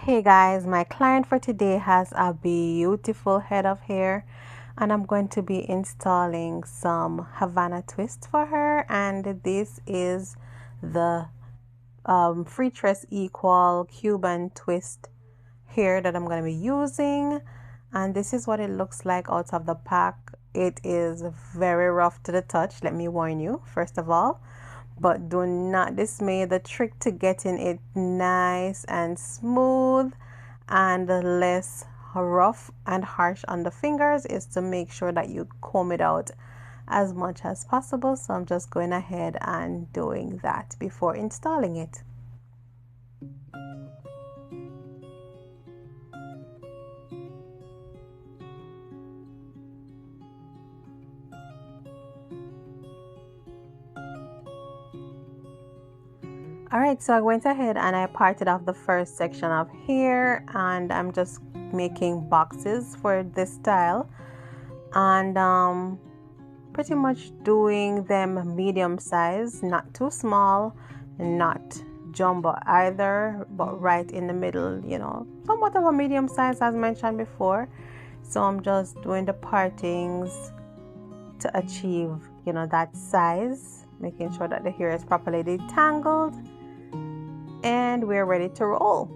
Hey guys, my client for today has a beautiful head of hair and I'm going to be installing some Havana twist for her, and this is the free tress equal Cuban twist hair that I'm going to be using, and this is what it looks like out of the pack. It is very rough to the touch, let me warn you first of all, but do not dismay. The trick to getting it nice and smooth and less rough and harsh on the fingers is to make sure that you comb it out as much as possible. So I'm just going ahead and doing that before installing it. Alright, so I went ahead and I parted off the first section of hair, and I'm just making boxes for this style, and pretty much doing them medium size, not too small, not jumbo either, but right in the middle, you know, somewhat of a medium size as mentioned before. So I'm just doing the partings to achieve, you know, that size, making sure that the hair is properly detangled, and we're ready to roll.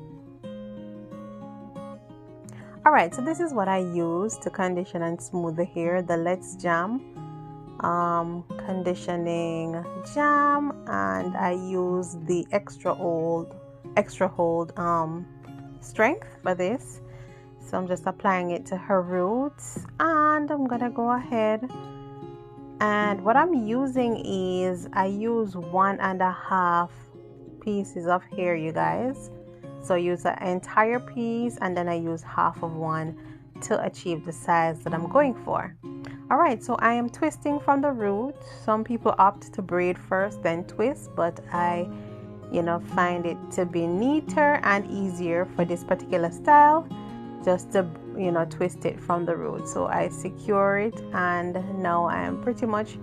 Alright, so this is what I use to condition and smooth the hair, the Let's Jam conditioning jam, and I use the extra hold strength for this. So I'm just applying it to her roots, and I'm gonna go ahead, and what I'm using is I use 1.5 pieces of hair, you guys. So I use an entire piece and then I use half of one to achieve the size that I'm going for. Alright, so I am twisting from the root. Some people opt to braid first then twist, but I find it to be neater and easier for this particular style just to twist it from the root. So I secure it, and now I am pretty much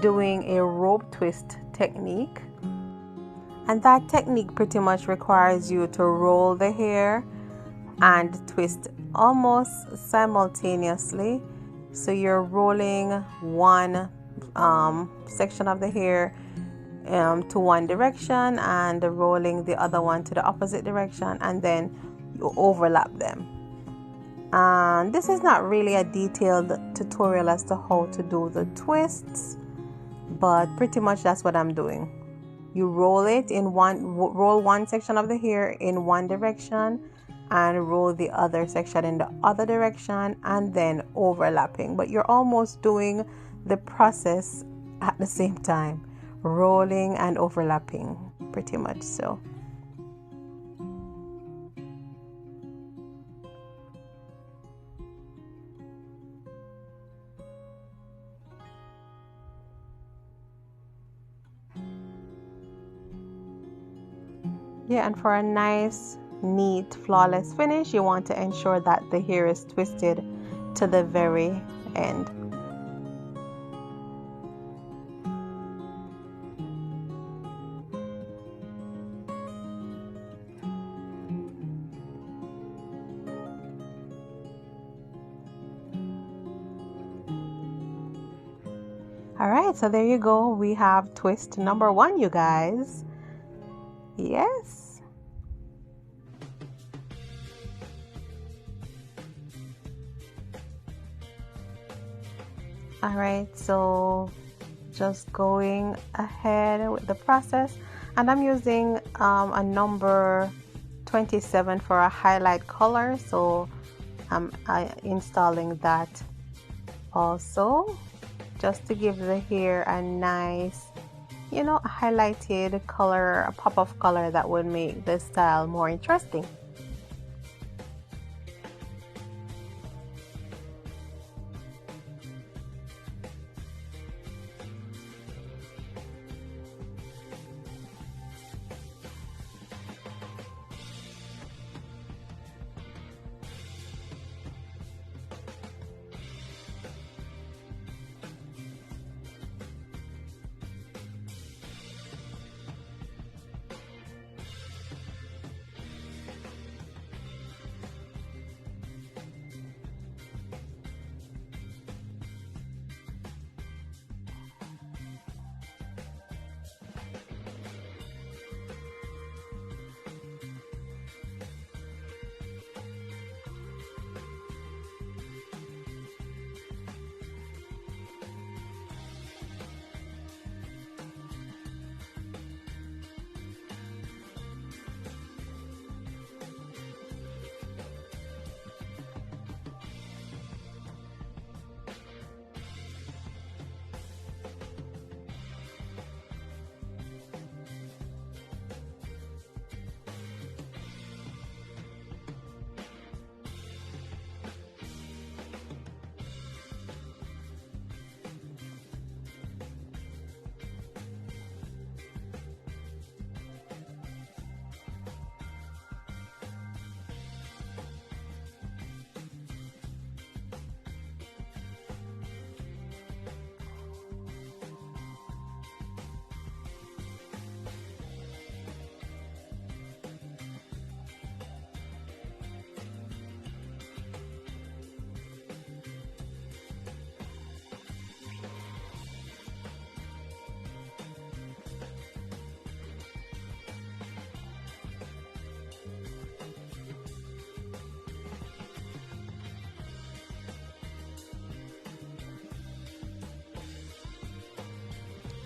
doing a rope twist technique. And that technique pretty much requires you to roll the hair and twist almost simultaneously. So you're rolling one section of the hair to one direction and rolling the other one to the opposite direction, and then you overlap them. And this is not really a detailed tutorial as to how to do the twists, but pretty much that's what I'm doing. You roll one section of the hair in one direction and roll the other section in the other direction, and then overlapping, but you're almost doing the process at the same time, rolling and overlapping, pretty much so. Yeah, and for a nice, neat, flawless finish, you want to ensure that the hair is twisted to the very end. Alright, so there you go. We have twist number 1, you guys. Yes. Alright, so just going ahead with the process, and I'm using a number 27 for a highlight color, so I'm installing that also, just to give the hair a nice, a highlighted color, a pop of color that would make the style more interesting.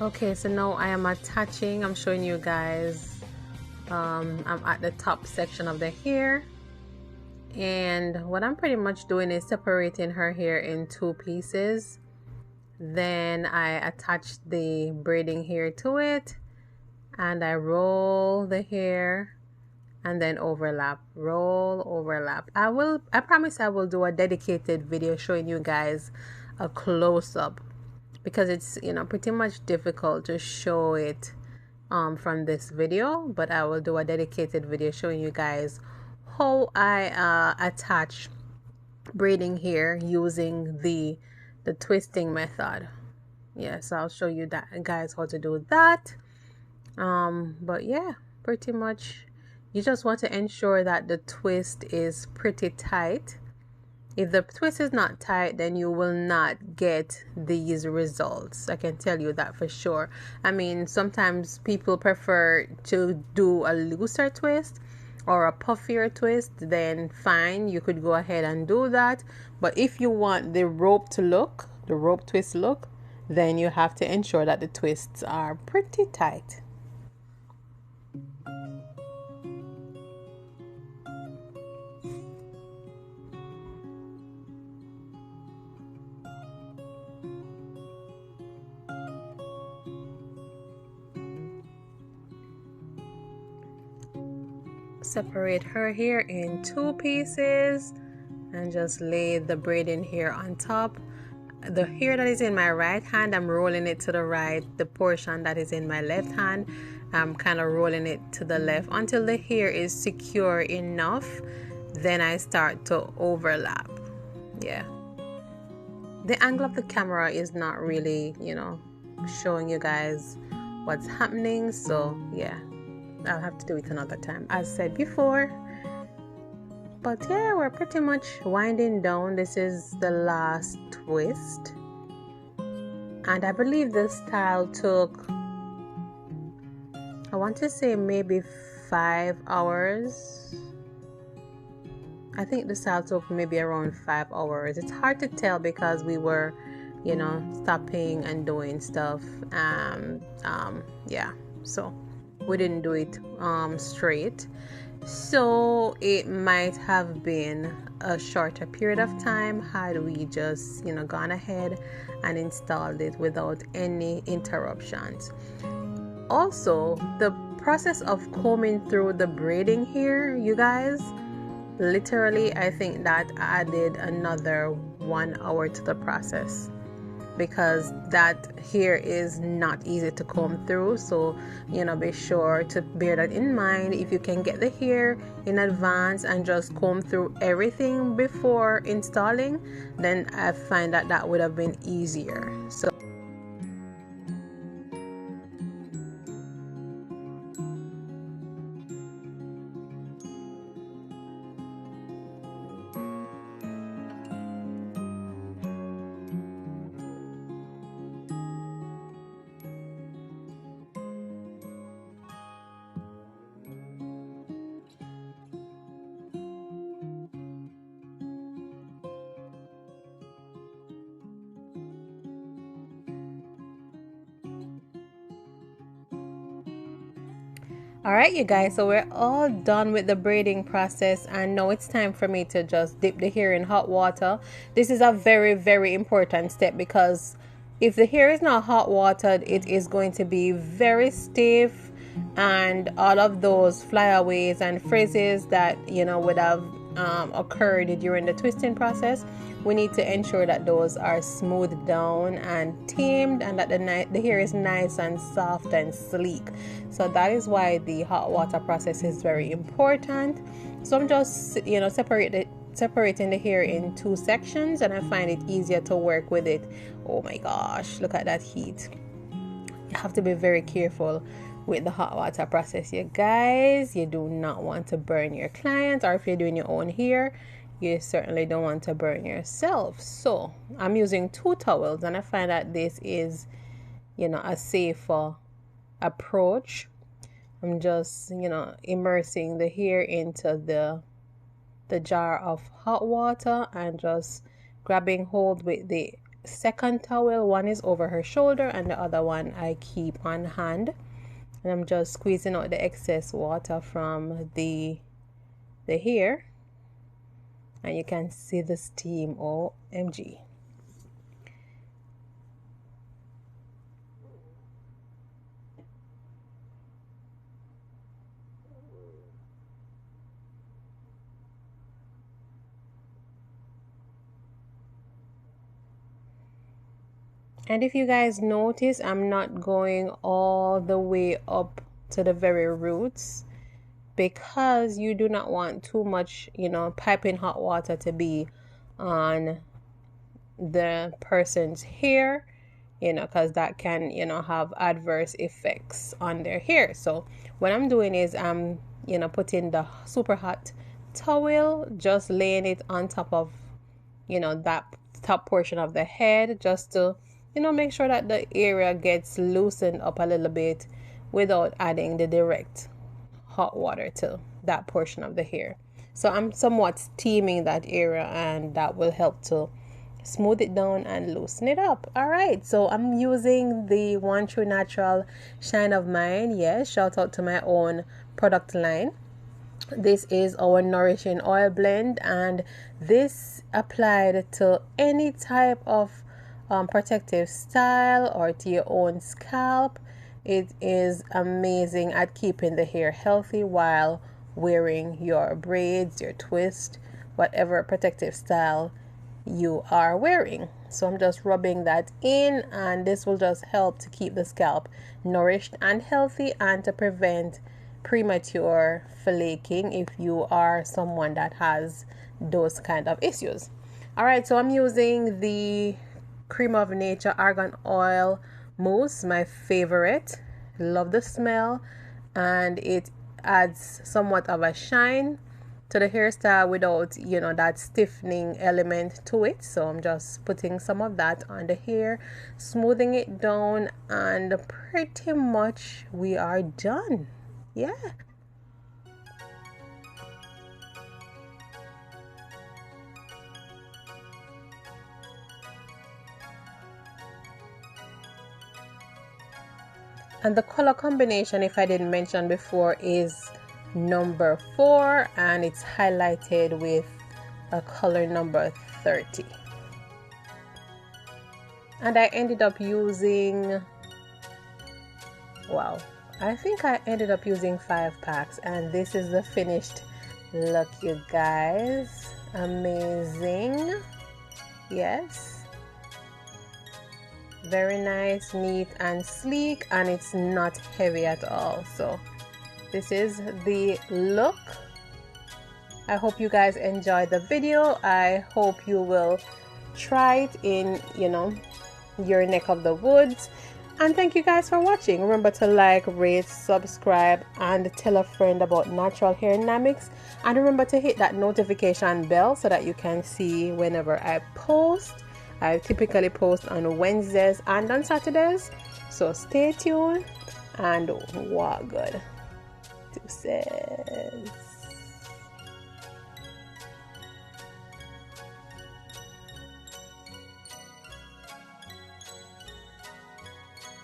Okay, so now I am attaching. I'm showing you guys. I'm at the top section of the hair, and what I'm pretty much doing is separating her hair in two pieces. Then I attach the braiding hair to it, and I roll the hair and then overlap, roll, overlap. I promise I will do a dedicated video showing you guys a close-up, because it's, you know, pretty much difficult to show it from this video, but I will do a dedicated video showing you guys how I attach braiding hair using the twisting method. Yes, I'll show you that, guys, how to do that. But yeah, pretty much you just want to ensure that the twist is pretty tight. If the twist is not tight, then you will not get these results. I can tell you that for sure. I mean, sometimes people prefer to do a looser twist or a puffier twist. Then fine, you could go ahead and do that. But if you want the rope twist look, then you have to ensure that the twists are pretty tight. Separate her hair in two pieces and just lay the braiding hair on top. The hair that is in my right hand, I'm rolling it to the right. The portion that is in my left hand, I'm kind of rolling it to the left until the hair is secure enough. Then I start to overlap. Yeah, the angle of the camera is not really, you know, showing you guys what's happening, so yeah, I'll have to do it another time, as said before. But yeah, we're pretty much winding down. This is the last twist, and I believe this style took, I want to say, maybe 5 hours. I think the style took maybe around 5 hours. It's hard to tell because we were, you know, stopping and doing stuff. Yeah, so we didn't do it straight, so it might have been a shorter period of time had we just, you know, gone ahead and installed it without any interruptions. Also, the process of combing through the braiding here, you guys, literally I think that added another 1 hour to the process, because that hair is not easy to comb through. So, you know, be sure to bear that in mind. If you can get the hair in advance and just comb through everything before installing, then I find that that would have been easier. So all right, you guys, so we're all done with the braiding process, and now it's time for me to just dip the hair in hot water. This is a very, very important step, because if the hair is not hot watered, it is going to be very stiff, and all of those flyaways and frizzes that, you know, would have occurred during the twisting process, we need to ensure that those are smoothed down and tamed, and that the hair is nice and soft and sleek. So that is why the hot water process is very important. So I'm just, you know, separating the hair in two sections, and I find it easier to work with it. Oh my gosh, look at that heat. You have to be very careful with the hot water process, you guys. You do not want to burn your client, or if you're doing your own hair, you certainly don't want to burn yourself. So I'm using 2 towels, and I find that this is, you know, a safer approach. I'm just, you know, immersing the hair into the jar of hot water and just grabbing hold with the second towel. One is over her shoulder and the other one I keep on hand. And I'm just squeezing out the excess water from the hair. And you can see the steam. OMG. And if you guys notice, I'm not going all the way up to the very roots, because you do not want too much, piping hot water to be on the person's hair, because that can, have adverse effects on their hair. So what I'm doing is I'm, putting the super hot towel, just laying it on top of, that top portion of the head, just to make sure that the area gets loosened up a little bit without adding the direct hot water to that portion of the hair. So I'm somewhat steaming that area, and that will help to smooth it down and loosen it up. All right, so I'm using the One True Natural Shine of Mine. Yes, shout out to my own product line. This is our nourishing oil blend, and this applied to any type of protective style or to your own scalp. It is amazing at keeping the hair healthy while wearing your braids, your twist, whatever protective style you are wearing. So I'm just rubbing that in, and this will just help to keep the scalp nourished and healthy, and to prevent premature flaking if you are someone that has those kind of issues. All right, so I'm using the Cream of Nature Argan Oil Mousse, my favorite. Love the smell, and it adds somewhat of a shine to the hairstyle without, that stiffening element to it. So I'm just putting some of that on the hair, smoothing it down, and pretty much we are done. Yeah. And the color combination, if I didn't mention before, is number 4, and it's highlighted with a color number 30. And I ended up using, wow, I think I ended up using 5 packs, and this is the finished look, you guys. Amazing. Yes. Very nice, neat and sleek, and it's not heavy at all. So this is the look. I hope you guys enjoyed the video. I hope you will try it in, your neck of the woods. And thank you guys for watching. Remember to like, rate, subscribe, and tell a friend about natural hair dynamics. And remember to hit that notification bell so that you can see whenever I post. I typically post on Wednesdays and on Saturdays. So stay tuned and walk good. TWISTS.